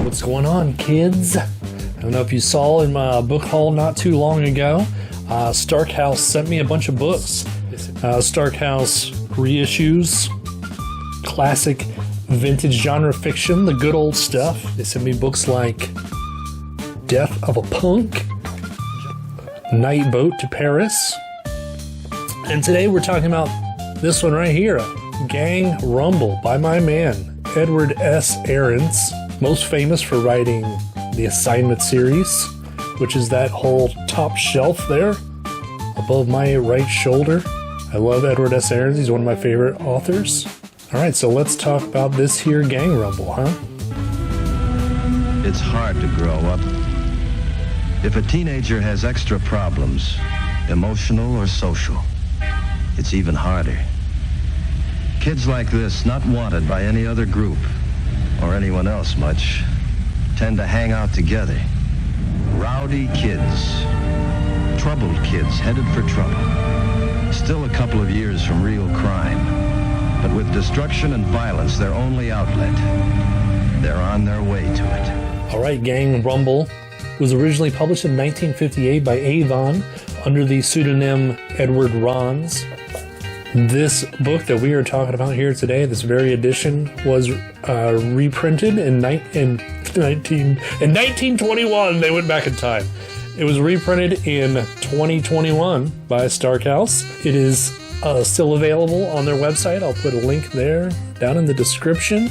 What's going on, kids? I don't know if you saw in my book haul not too long ago, Stark House sent me a bunch of books. Stark House reissues, classic vintage genre fiction, the good old stuff. They sent me books like Death of a Punk, Night Boat to Paris, and today we're talking about this one right here, Gang Rumble by my man, Edward S. Ahrens, most famous for writing the Assignment series, which is that whole top shelf there above my right shoulder. I love Edward S. Ahrens. He's one of my favorite authors. All right, so let's talk about this here Gang Rumble, huh? It's hard to grow up. If a teenager has extra problems, emotional or social, it's even harder. Kids like this, not wanted by any other group or anyone else much, tend to hang out together. Rowdy kids, troubled kids headed for trouble. Still a couple of years from real crime, but with destruction and violence their only outlet, they're on their way to it. All right, Gang Rumble was originally published in 1958 by Avon under the pseudonym Edward Rons. This book that we are talking about here today, this very edition, was reprinted in 1921. They went back in time. It was reprinted in 2021 by Stark House. It is still available on their website. I'll put a link there down in the description.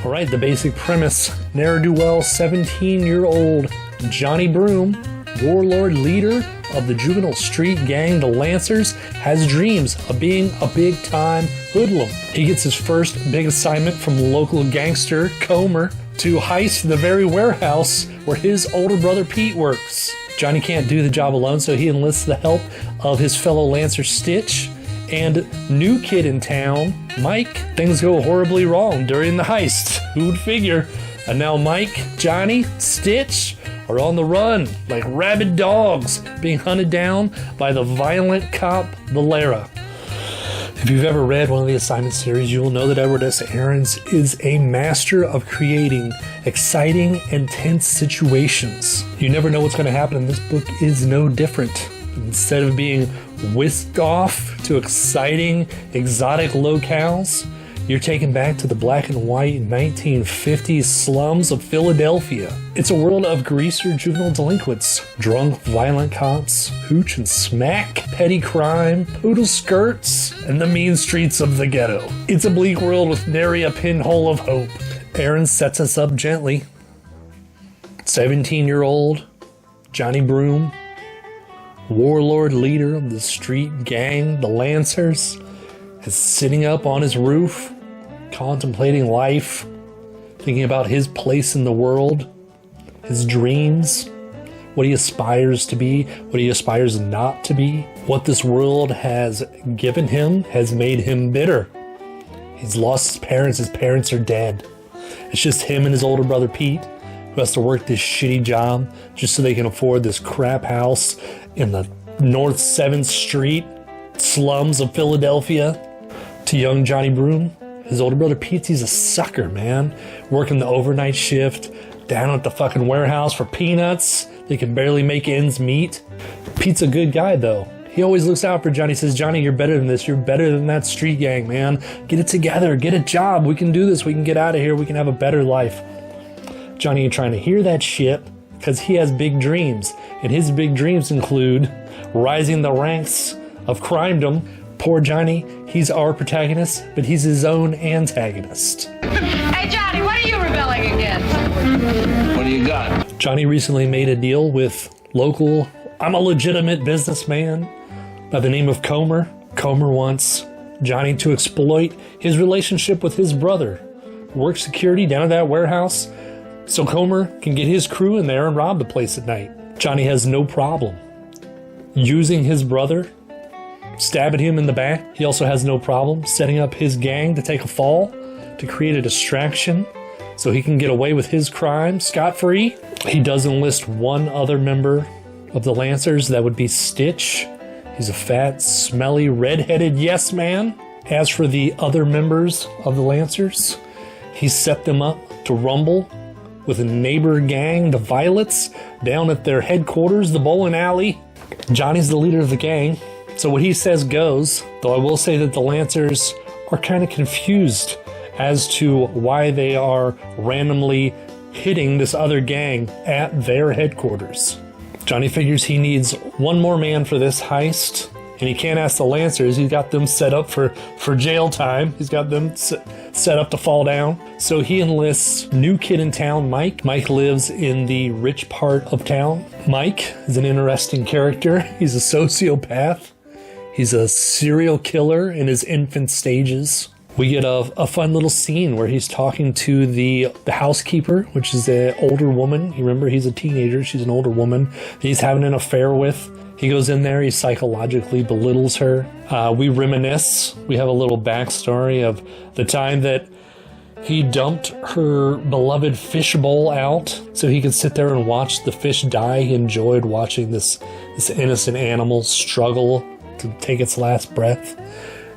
All right, the basic premise. Ne'er-do-well 17-year-old Johnny Broom, warlord leader of the juvenile street gang, the Lancers, has dreams of being a big-time hoodlum. He gets his first big assignment from local gangster Comer to heist the very warehouse where his older brother Pete works. Johnny can't do the job alone, so he enlists the help of his fellow Lancer Stitch and new kid in town, Mike. Things go horribly wrong during the heist. Who'd figure? And now Mike, Johnny, Stitch are on the run like rabid dogs being hunted down by the violent cop Valera. If you've ever read one of the Assignment series, you will know that Edward S. Ahrens is a master of creating exciting and tense situations. You never know what's going to happen, and this book is no different. Instead of being whisked off to exciting, exotic locales, you're taken back to the black and white 1950s slums of Philadelphia. It's a world of greaser juvenile delinquents, drunk, violent cops, hooch and smack, petty crime, poodle skirts, and the mean streets of the ghetto. It's a bleak world with nary a pinhole of hope. Ahrens sets us up gently. 17-year-old Johnny Broom, warlord leader of the street gang, the Lancers, is sitting up on his roof, contemplating life, thinking about his place in the world, his dreams, what he aspires to be, what he aspires not to be. What this world has given him has made him bitter. He's lost his parents are dead. It's just him and his older brother Pete, who has to work this shitty job just so they can afford this crap house in the North 7th Street slums of Philadelphia. To young Johnny Broom, his older brother Pete, he's a sucker, man. Working the overnight shift, down at the fucking warehouse for peanuts. They can barely make ends meet. Pete's a good guy, though. He always looks out for Johnny. Says, Johnny, you're better than this. You're better than that street gang, man. Get it together. Get a job. We can do this. We can get out of here. We can have a better life. Johnny ain't trying to hear that shit because he has big dreams. And his big dreams include rising the ranks of crimedom. Poor Johnny, he's our protagonist, but he's his own antagonist. Hey, Johnny, what are you rebelling against? What do you got? Johnny recently made a deal with I'm a legitimate businessman by the name of Comer. Comer wants Johnny to exploit his relationship with his brother, work security down at that warehouse, so Comer can get his crew in there and rob the place at night. Johnny has no problem using his brother, stabbing him in the back. He also has no problem setting up his gang to take a fall, to create a distraction so he can get away with his crime scot-free. He does enlist one other member of the Lancers. That would be Stitch. He's a fat, smelly, red-headed yes man. As for the other members of the Lancers, he set them up to rumble with a neighbor gang, the Violets, down at their headquarters, the bowling alley. Johnny's the leader of the gang, so what he says goes, though I will say that the Lancers are kind of confused as to why they are randomly hitting this other gang at their headquarters. Johnny figures he needs one more man for this heist, and he can't ask the Lancers. He's got them set up for jail time. He's got them set up to fall down. So he enlists new kid in town, Mike. Mike lives in the rich part of town. Mike is an interesting character. He's a sociopath. He's a serial killer in his infant stages. We get a fun little scene where he's talking to the housekeeper, which is an older woman. You remember, he's a teenager. She's an older woman that he's having an affair with. He goes in there, he psychologically belittles her. We reminisce. We have a little backstory of the time that he dumped her beloved fish bowl out so he could sit there and watch the fish die. He enjoyed watching this innocent animal struggle to take its last breath.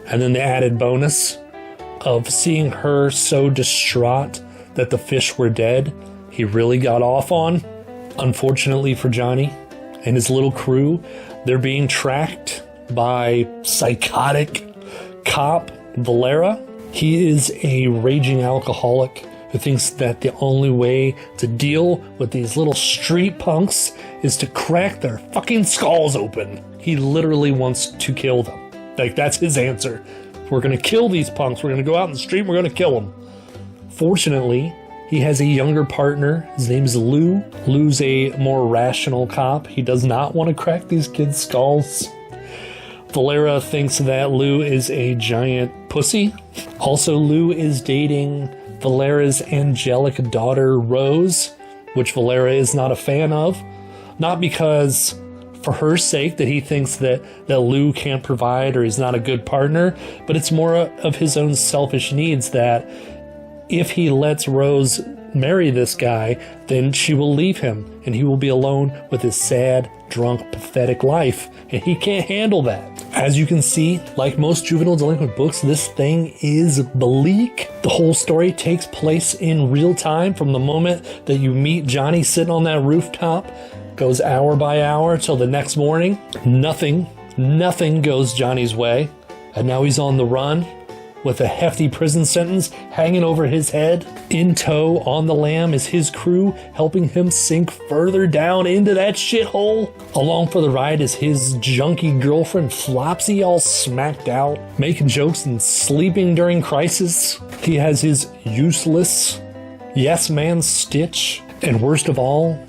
And then the added bonus of seeing her so distraught that the fish were dead, he really got off on. Unfortunately for Johnny and his little crew, they're being tracked by psychotic cop Valera. He is a raging alcoholic who thinks that the only way to deal with these little street punks is to crack their fucking skulls open. He literally wants to kill them. Like, that's his answer. We're going to kill these punks. We're going to go out in the street and we're going to kill them. Fortunately, he has a younger partner. His name's Lou. Lou's a more rational cop. He does not want to crack these kids' skulls. Valera thinks that Lou is a giant pussy. Also, Lou is dating Valera's angelic daughter, Rose, which Valera is not a fan of. Not because for her sake that he thinks that Lou can't provide or he's not a good partner, but it's more of his own selfish needs that if he lets Rose marry this guy, then she will leave him and he will be alone with his sad, drunk, pathetic life, and he can't handle that. As you can see, like most juvenile delinquent books, this thing is bleak. The whole story takes place in real time from the moment that you meet Johnny sitting on that rooftop. Goes hour by hour till the next morning. Nothing goes Johnny's way. And now he's on the run with a hefty prison sentence hanging over his head. In tow on the lam is his crew, helping him sink further down into that shithole. Along for the ride is his junky girlfriend Flopsy, all smacked out, making jokes and sleeping during crisis. He has his useless yes man Stitch. And worst of all,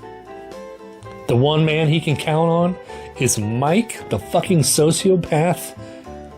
the one man he can count on is Mike, the fucking sociopath,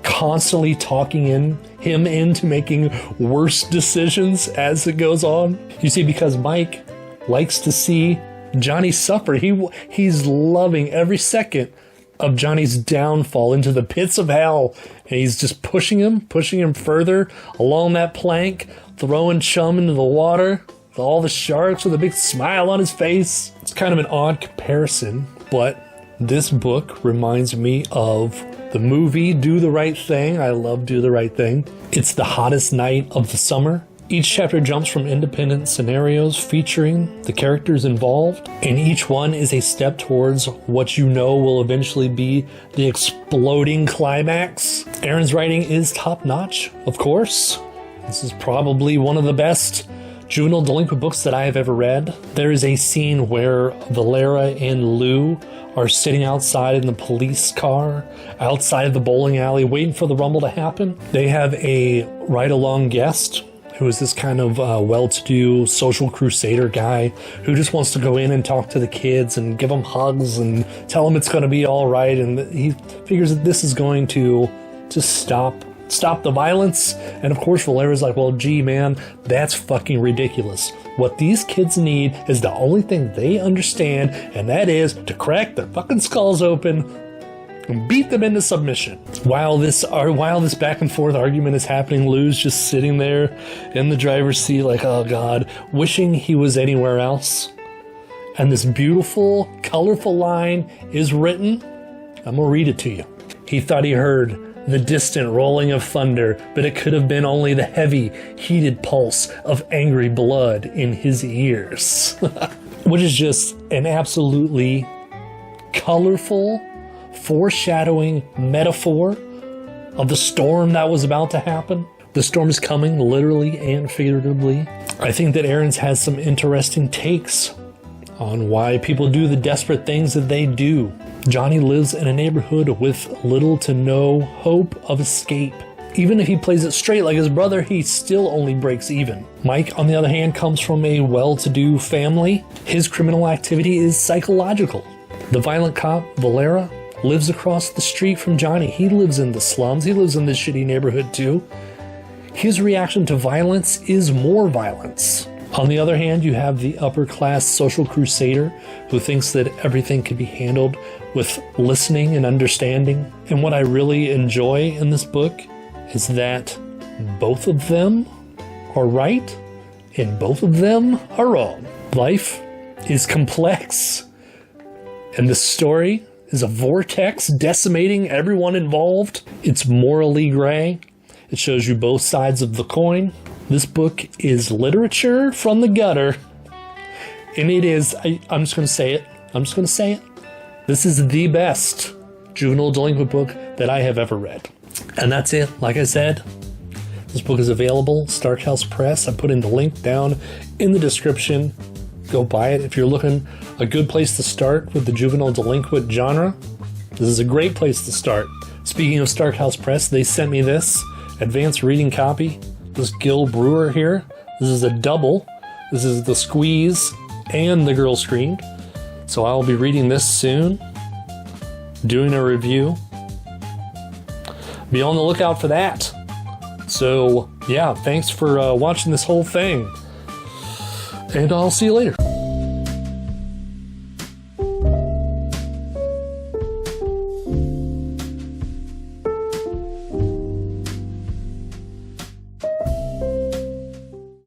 constantly talking him into making worse decisions as it goes on. You see, because Mike likes to see Johnny suffer. He's loving every second of Johnny's downfall into the pits of hell. And he's just pushing him further along that plank, throwing chum into the water. All the sharks with a big smile on his face. It's kind of an odd comparison, but this book reminds me of the movie Do the Right Thing. I love Do the Right Thing. It's the hottest night of the summer. Each chapter jumps from independent scenarios featuring the characters involved, and each one is a step towards what you know will eventually be the exploding climax. Aaron's writing is top-notch, of course. This is probably one of the best juvenile delinquent books that I have ever read. There is a scene where Valera and Lou are sitting outside in the police car, outside of the bowling alley, waiting for the rumble to happen. They have a ride-along guest who is this kind of well-to-do social crusader guy who just wants to go in and talk to the kids and give them hugs and tell them it's going to be all right. And he figures that this is going to stop the violence. And of course Valera's like, well, gee, man, that's fucking ridiculous. What these kids need is the only thing they understand, and that is to crack their fucking skulls open and beat them into submission. While this back and forth argument is happening, Lou's just sitting there in the driver's seat like, oh God, wishing he was anywhere else. And this beautiful, colorful line is written. I'm gonna read it to you. He thought he heard the distant rolling of thunder, but it could have been only the heavy, heated pulse of angry blood in his ears. Which is just an absolutely colorful, foreshadowing metaphor of the storm that was about to happen. The storm is coming, literally and figuratively. I think that Ahrens has some interesting takes on why people do the desperate things that they do. Johnny lives in a neighborhood with little to no hope of escape. Even if he plays it straight like his brother, he still only breaks even. Mike, on the other hand, comes from a well-to-do family. His criminal activity is psychological. The violent cop, Valera, lives across the street from Johnny. He lives in the slums. He lives in this shitty neighborhood too. His reaction to violence is more violence. On the other hand, you have the upper-class social crusader who thinks that everything can be handled with listening and understanding. And what I really enjoy in this book is that both of them are right and both of them are wrong. Life is complex, and the story is a vortex decimating everyone involved. It's morally gray. It shows you both sides of the coin. This book is literature from the gutter, and it is, I'm just going to say it, this is the best juvenile delinquent book that I have ever read. And that's it. Like I said, this book is available, Stark House Press. I put in the link down in the description. Go buy it. If you're looking a good place to start with the juvenile delinquent genre, this is a great place to start. Speaking of Stark House Press, they sent me this advanced reading copy. This Gil Brewer here. This is a double. This is the Squeeze and the Girl Screamed. So I'll be reading this soon, doing a review. Be on the lookout for that. So yeah, thanks for watching this whole thing. And I'll see you later.